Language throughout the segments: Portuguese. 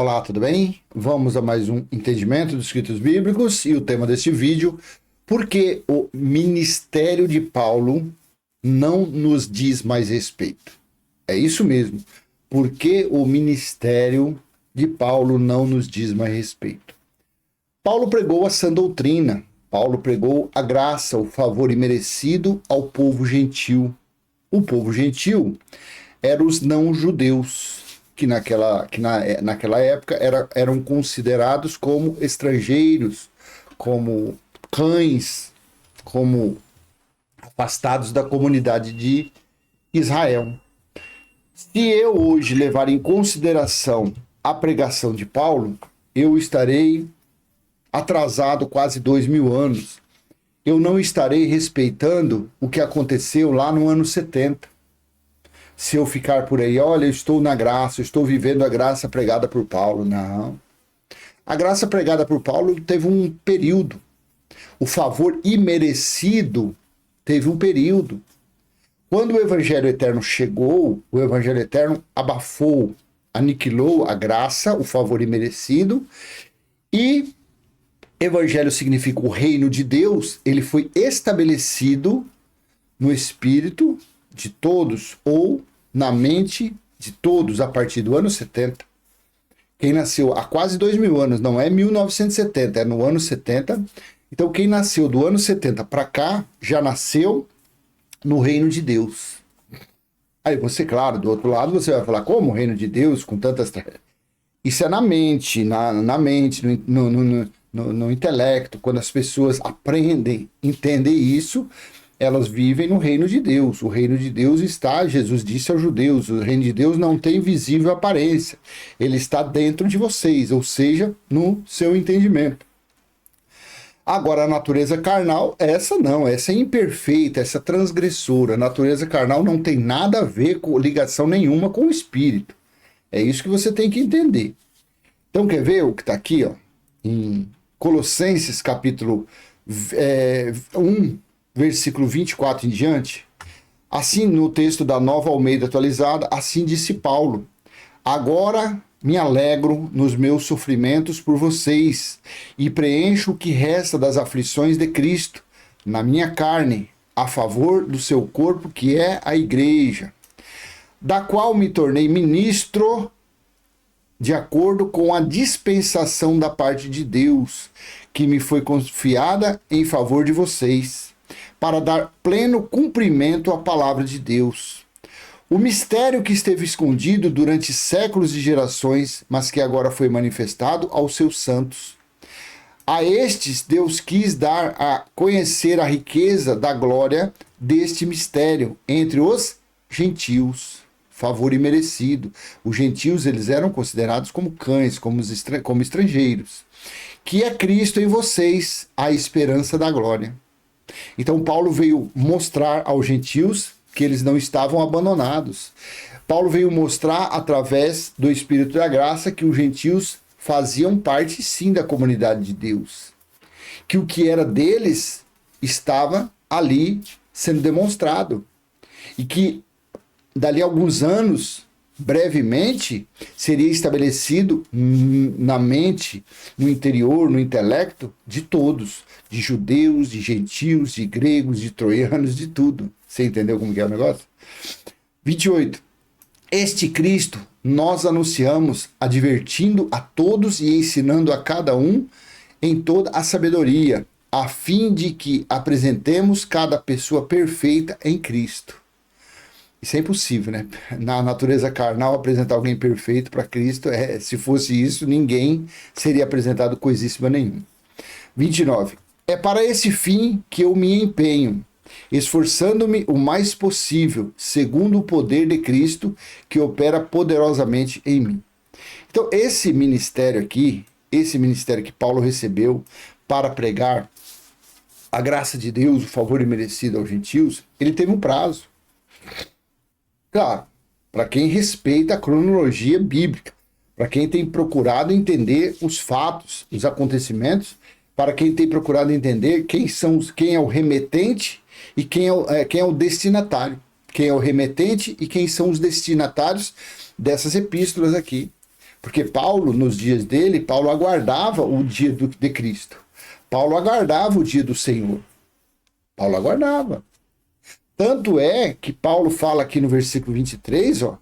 Olá, tudo bem? Vamos a mais um entendimento dos escritos bíblicos e o tema deste vídeo: por que o ministério de Paulo não nos diz mais respeito? É isso mesmo. Por que o ministério de Paulo não nos diz mais respeito? Paulo pregou a sã doutrina. Paulo pregou a graça, o favor imerecido ao povo gentil. O povo gentil eram os não-judeus, que naquela época eram considerados como estrangeiros, como cães, como afastados da comunidade de Israel. Se eu hoje levar em consideração a pregação de Paulo, eu estarei atrasado quase 2000 anos. Eu não estarei respeitando o que aconteceu lá no ano 70. Se eu ficar por aí, olha, eu estou na graça, eu estou vivendo a graça pregada por Paulo. Não. A graça pregada por Paulo teve um período. O favor imerecido teve um período. Quando o Evangelho Eterno chegou, o Evangelho Eterno abafou, aniquilou a graça, o favor imerecido, e Evangelho significa o reino de Deus, ele foi estabelecido no espírito de todos ou na mente de todos a partir do ano 70. Quem nasceu há quase 2000 anos, não é 1970, é no ano 70. Então quem nasceu do ano 70 para cá já nasceu no reino de Deus. Aí você, claro, do outro lado você vai falar, como o reino de Deus com tantas... Isso é na mente, na mente, no intelecto. Quando as pessoas aprendem, entendem isso, elas vivem no reino de Deus. O reino de Deus está, Jesus disse aos judeus, o reino de Deus não tem visível aparência. Ele está dentro de vocês, ou seja, no seu entendimento. Agora, a natureza carnal, essa não, essa é imperfeita, essa é transgressora. A natureza carnal não tem nada a ver com ligação nenhuma com o espírito. É isso que você tem que entender. Então, quer ver o que está aqui, ó, em Colossenses capítulo 1, versículo 24 em diante? Assim, no texto da Nova Almeida atualizada, assim disse Paulo: agora me alegro nos meus sofrimentos por vocês e preencho o que resta das aflições de Cristo na minha carne, a favor do seu corpo, que é a igreja, da qual me tornei ministro de acordo com a dispensação da parte de Deus, que me foi confiada em favor de vocês, para dar pleno cumprimento à palavra de Deus. O mistério que esteve escondido durante séculos e gerações, mas que agora foi manifestado aos seus santos. A estes Deus quis dar a conhecer a riqueza da glória deste mistério entre os gentios. Favor imerecido. Os gentios, eles eram considerados como cães, como estrangeiros. Que é Cristo em vocês, a esperança da glória. Então Paulo veio mostrar aos gentios que eles não estavam abandonados. Paulo veio mostrar através do Espírito da Graça que os gentios faziam parte sim da comunidade de Deus. Que o que era deles estava ali sendo demonstrado. E que dali a alguns anos, brevemente, seria estabelecido na mente, no interior, no intelecto de todos, de judeus, de gentios, de gregos, de troianos, de tudo. Você entendeu como que é o negócio? 28. Este Cristo nós anunciamos, advertindo a todos e ensinando a cada um em toda a sabedoria, a fim de que apresentemos cada pessoa perfeita em Cristo. Isso é impossível, né? Na natureza carnal, apresentar alguém perfeito para Cristo, se fosse isso, ninguém seria apresentado coisíssima nenhuma. 29. É para esse fim que eu me empenho, esforçando-me o mais possível, segundo o poder de Cristo, que opera poderosamente em mim. Então, esse ministério aqui, esse ministério que Paulo recebeu para pregar a graça de Deus, o favor imerecido aos gentios, ele teve um prazo. Claro, para quem respeita a cronologia bíblica, para quem tem procurado entender os fatos, os acontecimentos, para quem tem procurado entender quem é o remetente e quem é o destinatário. Quem é o remetente e quem são os destinatários dessas epístolas aqui. Porque Paulo, nos dias dele, Paulo aguardava o dia de Cristo. Paulo aguardava o dia do Senhor. Paulo aguardava. Tanto é que Paulo fala aqui no versículo 23, ó,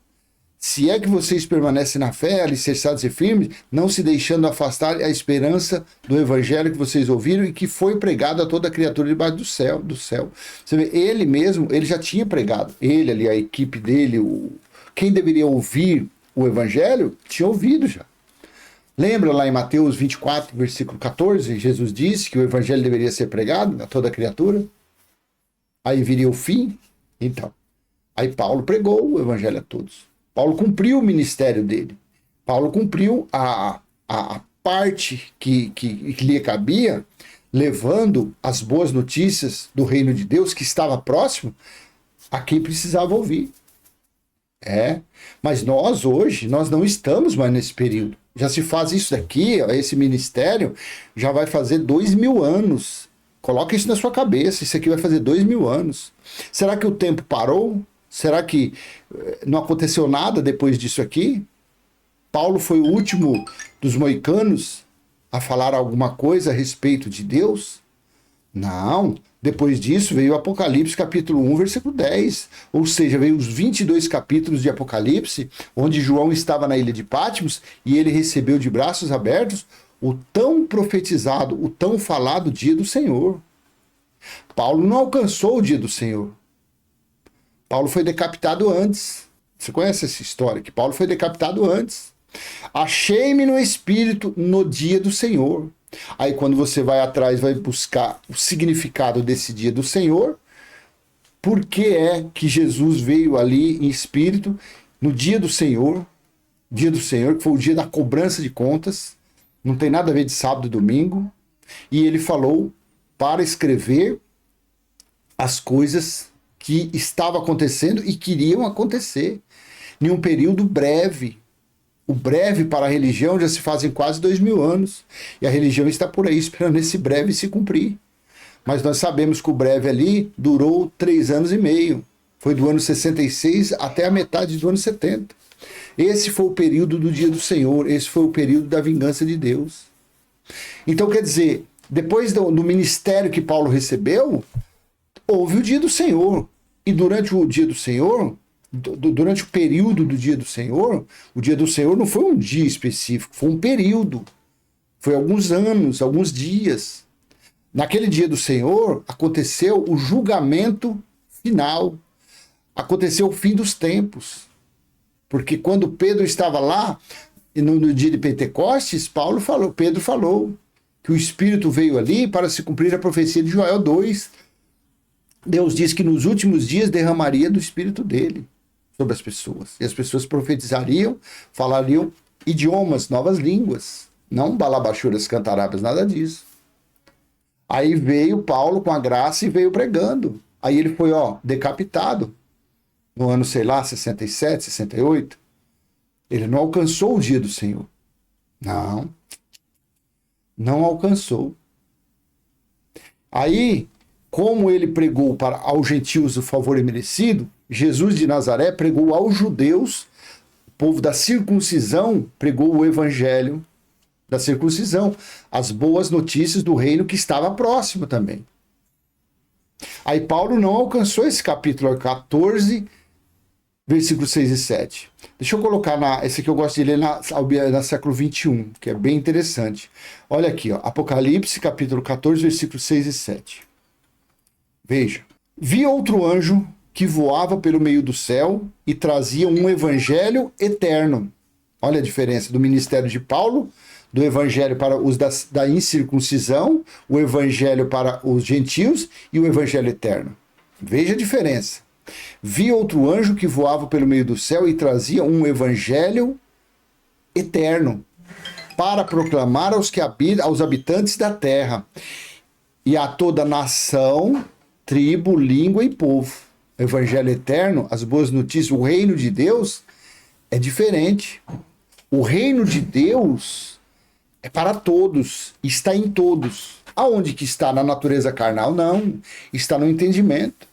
se é que vocês permanecem na fé, alicerçados e firmes, não se deixando afastar a esperança do evangelho que vocês ouviram e que foi pregado a toda criatura debaixo do céu. Você vê, ele mesmo, ele já tinha pregado. Ele ali, a equipe dele, quem deveria ouvir o evangelho, tinha ouvido já. Lembra lá em Mateus 24, versículo 14, Jesus disse que o evangelho deveria ser pregado a toda criatura? Aí viria o fim. Então, aí Paulo pregou o evangelho a todos. Paulo cumpriu o ministério dele. Paulo cumpriu a parte que lhe cabia, levando as boas notícias do reino de Deus, que estava próximo, a quem precisava ouvir. Mas nós hoje, nós não estamos mais nesse período. Já se faz isso daqui, esse ministério, já vai fazer 2000 anos. Coloca isso na sua cabeça, isso aqui vai fazer 2000 anos. Será que o tempo parou? Será que não aconteceu nada depois disso aqui? Paulo foi o último dos moicanos a falar alguma coisa a respeito de Deus? Não. Depois disso veio o Apocalipse capítulo 1, versículo 10. Ou seja, veio os 22 capítulos de Apocalipse, onde João estava na ilha de Patmos e ele recebeu de braços abertos o tão profetizado, o tão falado dia do Senhor. Paulo não alcançou o dia do Senhor. Paulo foi decapitado antes. Você conhece essa história? Que Paulo foi decapitado antes. Achei-me no Espírito no dia do Senhor. Aí quando você vai atrás, vai buscar o significado desse dia do Senhor, por que é que Jesus veio ali em Espírito no dia do Senhor, que foi o dia da cobrança de contas, não tem nada a ver de sábado e domingo, e ele falou para escrever as coisas que estavam acontecendo e queriam acontecer em um período breve. O breve para a religião já se fazem quase 2000 anos. E a religião está por aí esperando esse breve se cumprir. Mas nós sabemos que o breve ali durou 3 anos e meio. Foi do ano 66 até a metade do ano 70. Esse foi o período do dia do Senhor. Esse foi o período da vingança de Deus. Então, quer dizer, depois do ministério que Paulo recebeu, houve o dia do Senhor. E durante o dia do Senhor, durante o período do dia do Senhor, o dia do Senhor não foi um dia específico, foi um período. Foi alguns anos, alguns dias. Naquele dia do Senhor, aconteceu o julgamento final. Aconteceu o fim dos tempos. Porque quando Pedro estava lá, no dia de Pentecostes, Pedro falou que o Espírito veio ali para se cumprir a profecia de Joel 2. Deus disse que nos últimos dias derramaria do Espírito dele sobre as pessoas. E as pessoas profetizariam, falariam idiomas, novas línguas. Não balabachuras, cantarabas, nada disso. Aí veio Paulo com a graça e veio pregando. Aí ele foi, decapitado. No ano, 67, 68. Ele não alcançou o dia do Senhor. Não alcançou. Aí, como ele pregou aos gentios o favor imerecido, Jesus de Nazaré pregou aos judeus, o povo da circuncisão, pregou o evangelho da circuncisão, as boas notícias do reino que estava próximo também. Aí Paulo não alcançou esse capítulo 14, versículos 6 e 7. Deixa eu colocar, esse aqui eu gosto de ler na século 21, que é bem interessante. Olha aqui, Apocalipse, capítulo 14, versículos 6 e 7. Veja. Vi outro anjo que voava pelo meio do céu e trazia um evangelho eterno. Olha a diferença do ministério de Paulo, do evangelho para os da incircuncisão, o evangelho para os gentios e o evangelho eterno. Veja a diferença. Vi outro anjo que voava pelo meio do céu e trazia um evangelho eterno para proclamar aos habitantes da terra e a toda nação, tribo, língua e povo. O evangelho eterno, as boas notícias, o reino de Deus é diferente. O reino de Deus é para todos, está em todos. Aonde que está? Na natureza carnal? Não, está no entendimento.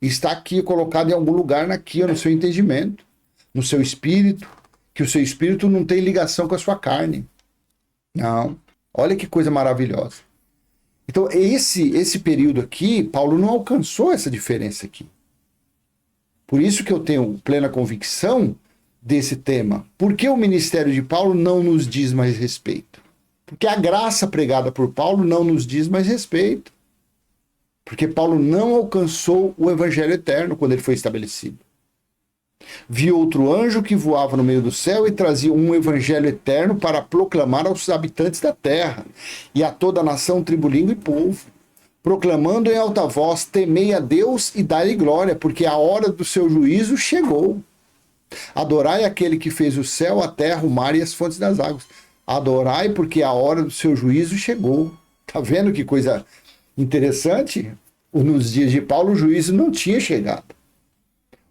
Está aqui colocado em algum lugar no seu entendimento, no seu espírito, que o seu espírito não tem ligação com a sua carne. Não. Olha que coisa maravilhosa. Então, esse período aqui, Paulo não alcançou essa diferença aqui. Por isso que eu tenho plena convicção desse tema. Por que o ministério de Paulo não nos diz mais respeito? Porque a graça pregada por Paulo não nos diz mais respeito. Porque Paulo não alcançou o evangelho eterno quando ele foi estabelecido. Vi outro anjo que voava no meio do céu e trazia um evangelho eterno para proclamar aos habitantes da terra e a toda a nação, tribo, língua e povo, proclamando em alta voz: temei a Deus e dai-lhe glória, porque a hora do seu juízo chegou. Adorai aquele que fez o céu, a terra, o mar e as fontes das águas. Adorai, porque a hora do seu juízo chegou. Tá vendo que coisa interessante? Nos dias de Paulo, o juízo não tinha chegado.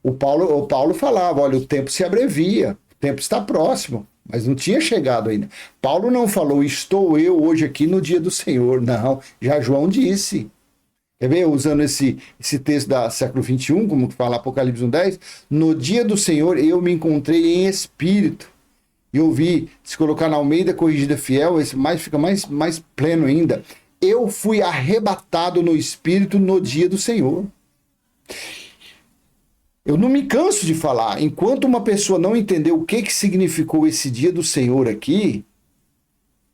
O Paulo falava: olha, o tempo se abrevia, o tempo está próximo, mas não tinha chegado ainda. Paulo não falou: estou eu hoje aqui no dia do Senhor. Não, já João disse. Quer ver? Usando esse texto da século 21, como fala Apocalipse 1:10, no dia do Senhor eu me encontrei em espírito. E ouvi, se colocar na Almeida Corrigida Fiel, esse fica mais pleno ainda. Eu fui arrebatado no espírito no dia do Senhor. Eu não me canso de falar, enquanto uma pessoa não entender o que significou esse dia do Senhor aqui,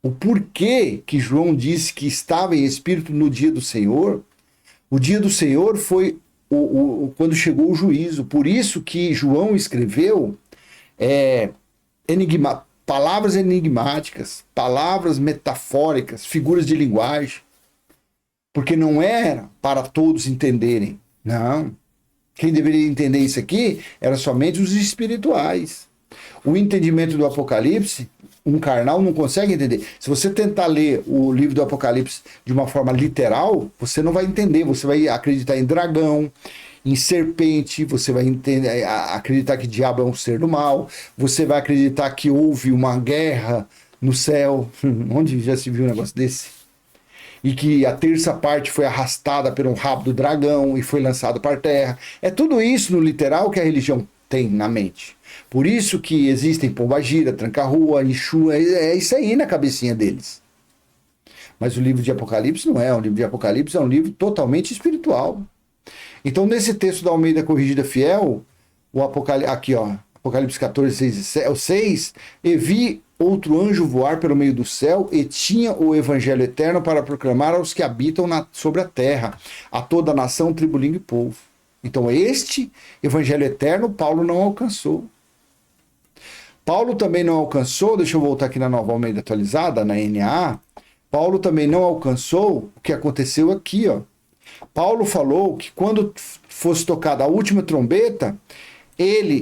o porquê que João disse que estava em espírito no dia do Senhor, o dia do Senhor foi quando chegou o juízo. Por isso que João escreveu palavras enigmáticas, palavras metafóricas, figuras de linguagem, porque não era para todos entenderem, não. Quem deveria entender isso aqui era somente os espirituais. O entendimento do Apocalipse, um carnal não consegue entender. Se você tentar ler o livro do Apocalipse de uma forma literal, você não vai entender. Você vai acreditar em dragão, em serpente, você vai acreditar que diabo é um ser do mal, você vai acreditar que houve uma guerra no céu. Onde já se viu um negócio desse? E que a terça parte foi arrastada pelo rabo do dragão e foi lançado para a terra. É tudo isso no literal que a religião tem na mente. Por isso que existem pombagira, tranca-rua, Exu, é isso aí na cabecinha deles. Mas o livro de Apocalipse não é. O livro de Apocalipse é um livro totalmente espiritual. Então, nesse texto da Almeida Corrigida Fiel, Apocalipse 14, 6, e vi outro anjo voar pelo meio do céu e tinha o evangelho eterno para proclamar aos que habitam sobre a terra, a toda a nação, tribo, língua e povo. Então, este evangelho eterno Paulo não alcançou. Paulo também não alcançou, deixa eu voltar aqui na Nova Almeida Atualizada, na NAA, Paulo também não alcançou o que aconteceu aqui, ó. Paulo falou que quando fosse tocada a última trombeta,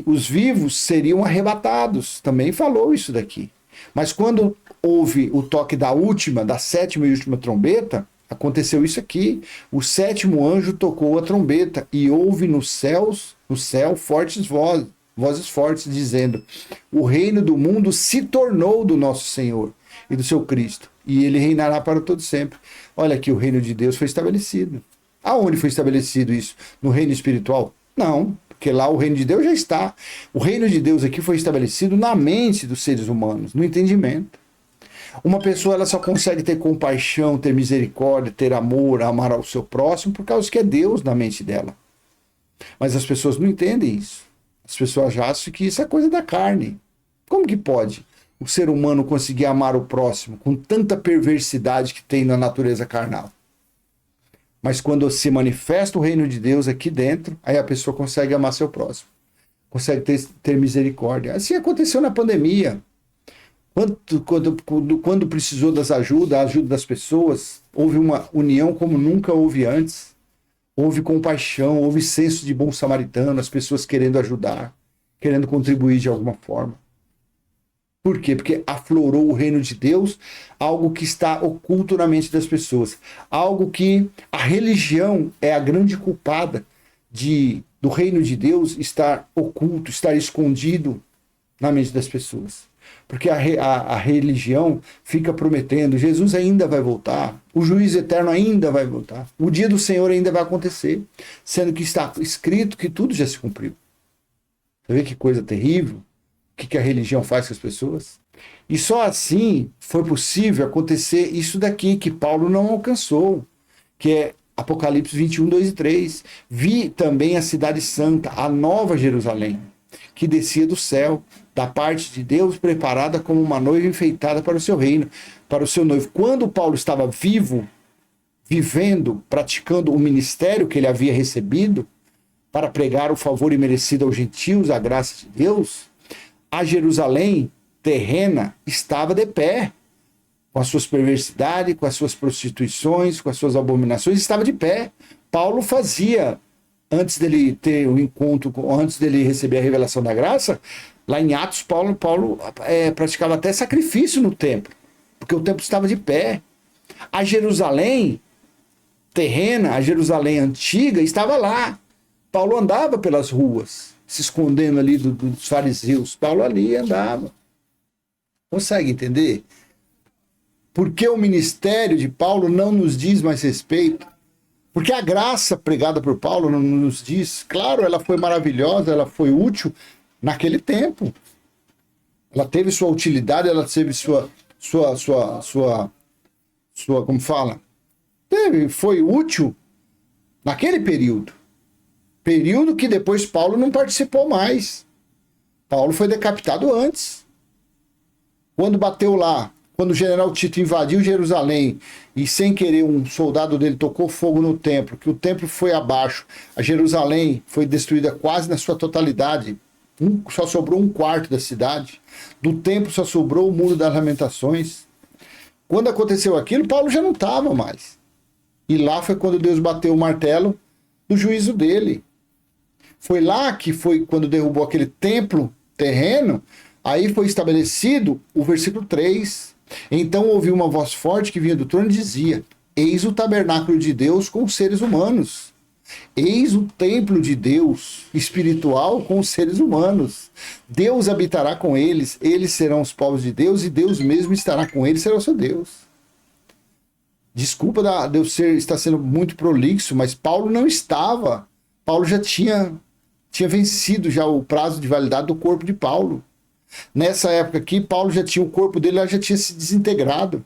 os vivos seriam arrebatados. Também falou isso daqui. Mas quando houve o toque da sétima e última trombeta, aconteceu isso aqui. O sétimo anjo tocou a trombeta e houve no céu fortes vozes fortes dizendo: o reino do mundo se tornou do nosso Senhor e do seu Cristo, e ele reinará para todo sempre. Olha aqui, o reino de Deus foi estabelecido. Aonde foi estabelecido isso? No reino espiritual? Não, porque lá o reino de Deus já está. O reino de Deus aqui foi estabelecido na mente dos seres humanos, no entendimento. Uma pessoa ela só consegue ter compaixão, ter misericórdia, ter amor, amar ao seu próximo, por causa que é Deus na mente dela. Mas as pessoas não entendem isso. As pessoas já acham que isso é coisa da carne. Como que pode o ser humano conseguir amar o próximo com tanta perversidade que tem na natureza carnal? Mas quando se manifesta o reino de Deus aqui dentro, aí a pessoa consegue amar seu próximo. Consegue ter misericórdia. Assim aconteceu na pandemia. Quando precisou a ajuda das pessoas, houve uma união como nunca houve antes. Houve compaixão, houve senso de bom samaritano, as pessoas querendo ajudar, querendo contribuir de alguma forma. Por quê? Porque aflorou o reino de Deus, algo que está oculto na mente das pessoas. Algo que a religião é a grande culpada do reino de Deus estar oculto, estar escondido na mente das pessoas. Porque a religião fica prometendo: Jesus ainda vai voltar, o juízo eterno ainda vai voltar, o dia do Senhor ainda vai acontecer, sendo que está escrito que tudo já se cumpriu. Você vê que coisa terrível? que a religião faz com as pessoas. E só assim foi possível acontecer isso daqui que Paulo não alcançou, que é Apocalipse 21, 2 e 3. Vi também a cidade santa, a nova Jerusalém, que descia do céu, da parte de Deus, preparada como uma noiva enfeitada para o seu reino, para o seu noivo. Quando Paulo estava vivo, vivendo, praticando o ministério que ele havia recebido, para pregar o favor imerecido aos gentios, a graça de Deus, a Jerusalém terrena estava de pé, com as suas perversidades, com as suas prostituições, com as suas abominações, estava de pé. Paulo fazia, antes dele ter o encontro, antes dele receber a revelação da graça, lá em Atos, Paulo praticava até sacrifício no templo, porque o templo estava de pé. A Jerusalém terrena, a Jerusalém antiga, estava lá. Paulo andava pelas ruas, se escondendo ali dos fariseus. Paulo ali andava. Consegue entender? Porque o ministério de Paulo não nos diz mais respeito? Porque a graça pregada por Paulo não nos diz. Claro, ela foi maravilhosa, ela foi útil naquele tempo. Ela teve sua utilidade, ela teve sua como fala? Foi útil naquele período. Período que depois Paulo não participou mais. Paulo foi decapitado antes. Quando bateu lá, quando o general Tito invadiu Jerusalém e sem querer um soldado dele tocou fogo no templo, que o templo foi abaixo, a Jerusalém foi destruída quase na sua totalidade, só sobrou um quarto da cidade, do templo só sobrou o muro das lamentações. Quando aconteceu aquilo, Paulo já não estava mais. E lá foi quando Deus bateu o martelo do juízo dele. Foi lá que foi quando derrubou aquele templo terreno, aí foi estabelecido o versículo 3. Então ouvi uma voz forte que vinha do trono e dizia: eis o tabernáculo de Deus com os seres humanos. Eis o templo de Deus espiritual com os seres humanos. Deus habitará com eles, eles serão os povos de Deus e Deus mesmo estará com eles, será o seu Deus. Desculpa de eu estar sendo muito prolixo, mas Paulo não estava. Paulo já tinha vencido já o prazo de validade do corpo de Paulo. Nessa época aqui, Paulo já tinha o corpo dele, já tinha se desintegrado.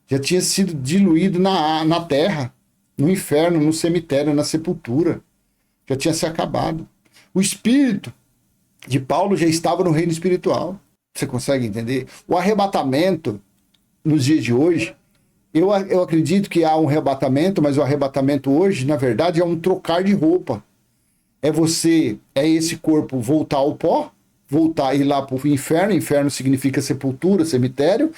Já tinha sido diluído na terra, no inferno, no cemitério, na sepultura. Já tinha se acabado. O espírito de Paulo já estava no reino espiritual. Você consegue entender? O arrebatamento, nos dias de hoje, eu acredito que há um arrebatamento, mas o arrebatamento hoje, na verdade, é um trocar de roupa. É esse corpo voltar ao pó, voltar e ir lá para o inferno. Inferno significa sepultura, cemitério.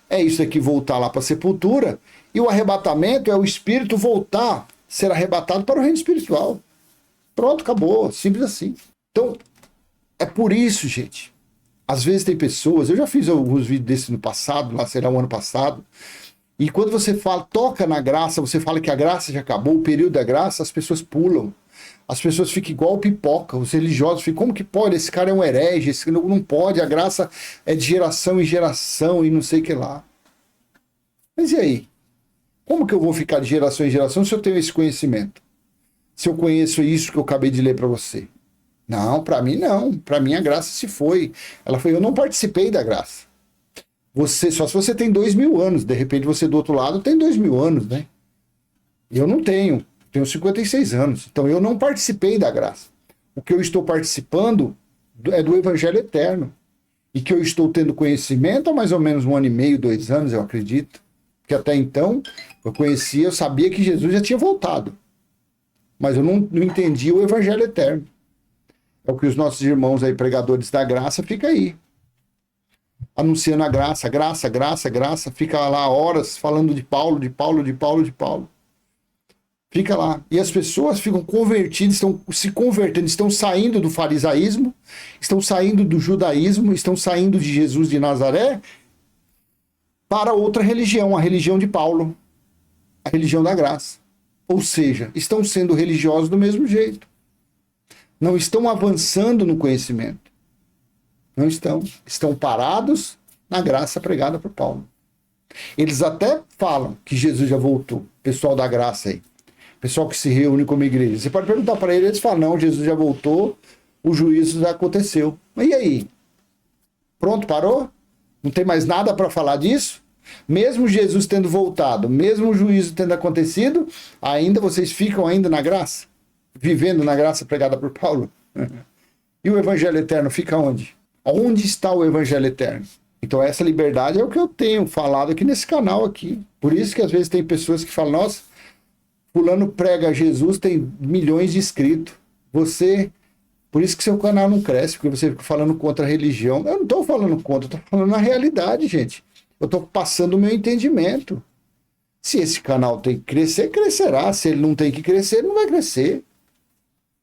É isso aqui, voltar lá para a sepultura. E o arrebatamento é o espírito voltar, ser arrebatado para o reino espiritual. Pronto, acabou. Simples assim. Então, é por isso, gente. Às vezes tem pessoas, eu já fiz alguns vídeos desses no passado, lá será o ano passado, e quando você toca na graça, você fala que a graça já acabou, o período da graça, as pessoas pulam. As pessoas ficam igual pipoca, os religiosos ficam, como que pode? Esse cara é um herege, esse não pode, a graça é de geração em geração e não sei o que lá. Mas e aí? Como que eu vou ficar de geração em geração se eu tenho esse conhecimento? Se eu conheço isso que eu acabei de ler para você? Não, para mim não. Para mim a graça se foi. Ela foi, eu não participei da graça. Só se você tem 2000 anos, de repente você do outro lado tem 2000 anos, né? Eu não tenho. Tenho 56 anos, então eu não participei da graça. O que eu estou participando é do Evangelho Eterno. E que eu estou tendo conhecimento há mais ou menos 1 ano e meio, 2 anos, eu acredito. Porque até então, eu sabia que Jesus já tinha voltado. Mas eu não entendia o Evangelho Eterno. É o que os nossos irmãos aí, pregadores da graça, fica aí. Anunciando a graça, graça, graça, graça. Fica lá horas falando de Paulo, de Paulo, de Paulo, de Paulo. Fica lá. E as pessoas ficam convertidas, estão se convertendo, estão saindo do farisaísmo, estão saindo do judaísmo, estão saindo de Jesus de Nazaré para outra religião, a religião de Paulo, a religião da graça. Ou seja, estão sendo religiosos do mesmo jeito. Não estão avançando no conhecimento. Não estão. Estão parados na graça pregada por Paulo. Eles até falam que Jesus já voltou, pessoal da graça aí. Pessoal que se reúne como igreja. Você pode perguntar para eles falam, não, Jesus já voltou, o juízo já aconteceu. Mas e aí? Pronto, parou? Não tem mais nada para falar disso? Mesmo Jesus tendo voltado, mesmo o juízo tendo acontecido, ainda vocês ficam ainda na graça? Vivendo na graça pregada por Paulo? E o evangelho eterno fica onde? Onde está o evangelho eterno? Então essa liberdade é o que eu tenho falado aqui nesse canal aqui. Por isso que às vezes tem pessoas que falam, nossa, fulano prega Jesus, tem milhões de inscritos. Por isso que seu canal não cresce, porque você fica falando contra a religião. Eu não estou falando contra, eu estou falando a realidade, gente. Eu estou passando o meu entendimento. Se esse canal tem que crescer, crescerá. Se ele não tem que crescer, ele não vai crescer.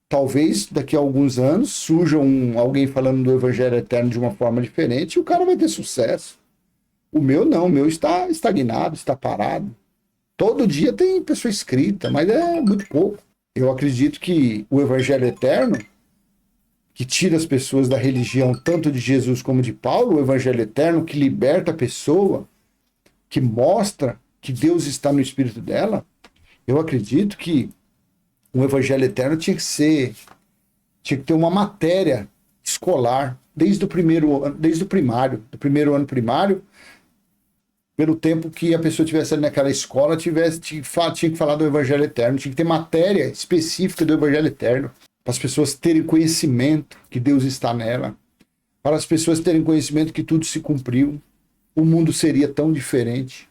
Talvez daqui a alguns anos surja alguém falando do evangelho eterno de uma forma diferente e o cara vai ter sucesso. O meu não, o meu está estagnado, está parado. Todo dia tem pessoa inscrita, mas é muito pouco. Eu acredito que o evangelho eterno, que tira as pessoas da religião tanto de Jesus como de Paulo, o evangelho eterno que liberta a pessoa, que mostra que Deus está no espírito dela, eu acredito que o evangelho eterno tinha que ter uma matéria escolar desde o primeiro ano, desde o primário, do primeiro ano primário, pelo tempo que a pessoa estivesse ali naquela escola, tinha que falar do evangelho eterno, tinha que ter matéria específica do evangelho eterno, para as pessoas terem conhecimento que Deus está nela, para as pessoas terem conhecimento que tudo se cumpriu, o mundo seria tão diferente,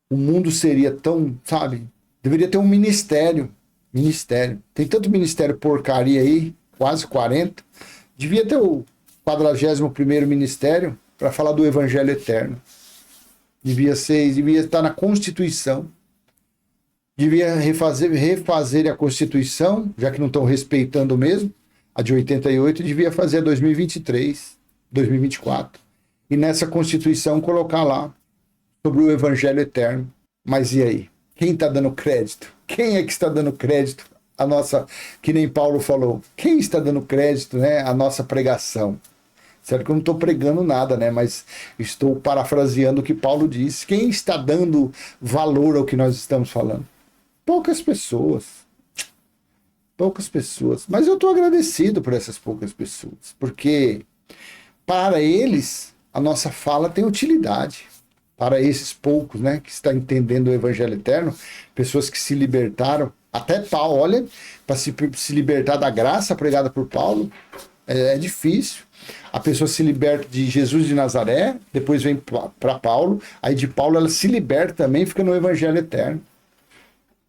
o mundo seria tão, sabe, deveria ter um ministério, tem tanto ministério porcaria aí, quase 40, devia ter o 41º ministério para falar do evangelho eterno, devia estar na Constituição, devia refazer a Constituição, já que não estão respeitando mesmo, a de 88, devia fazer a 2023, 2024. E nessa Constituição colocar lá sobre o Evangelho Eterno. Mas e aí? Quem está dando crédito? Quem é que está dando crédito à nossa, que nem Paulo falou, quem está dando crédito, né, à nossa pregação? Certo que eu não estou pregando nada, né? Mas estou parafraseando o que Paulo disse. Quem está dando valor ao que nós estamos falando? Poucas pessoas. Poucas pessoas. Mas eu estou agradecido por essas poucas pessoas. Porque para eles, a nossa fala tem utilidade. Para esses poucos, né? Que estão entendendo o Evangelho Eterno. Pessoas que se libertaram. Até Paulo, olha, para se libertar da graça pregada por Paulo, é difícil. A pessoa se liberta de Jesus de Nazaré, depois vem para Paulo, aí de Paulo ela se liberta também, fica no Evangelho Eterno.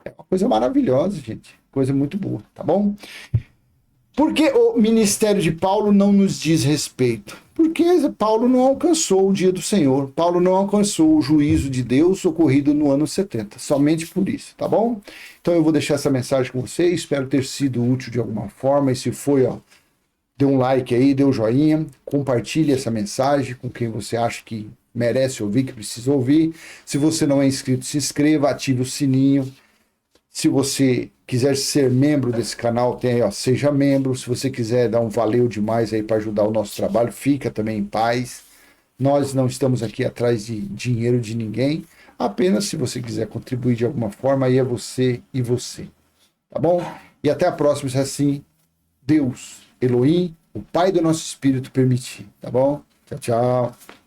É uma coisa maravilhosa, gente. Coisa muito boa, tá bom? Por que o ministério de Paulo não nos diz respeito? Porque Paulo não alcançou o dia do Senhor. Paulo não alcançou o juízo de Deus ocorrido no ano 70. Somente por isso, tá bom? Então eu vou deixar essa mensagem com vocês. Espero ter sido útil de alguma forma. E se foi, ó, dê um like aí, dê um joinha. Compartilhe essa mensagem com quem você acha que merece ouvir, que precisa ouvir. Se você não é inscrito, se inscreva, ative o sininho. Se você quiser ser membro desse canal, tem aí, ó, seja membro. Se você quiser dar um valeu demais aí para ajudar o nosso trabalho, fica também em paz. Nós não estamos aqui atrás de dinheiro de ninguém. Apenas se você quiser contribuir de alguma forma, aí é você e você. Tá bom? E até a próxima, se assim Deus, Elohim, o Pai do nosso Espírito permitir. Tá bom? Tchau, tchau.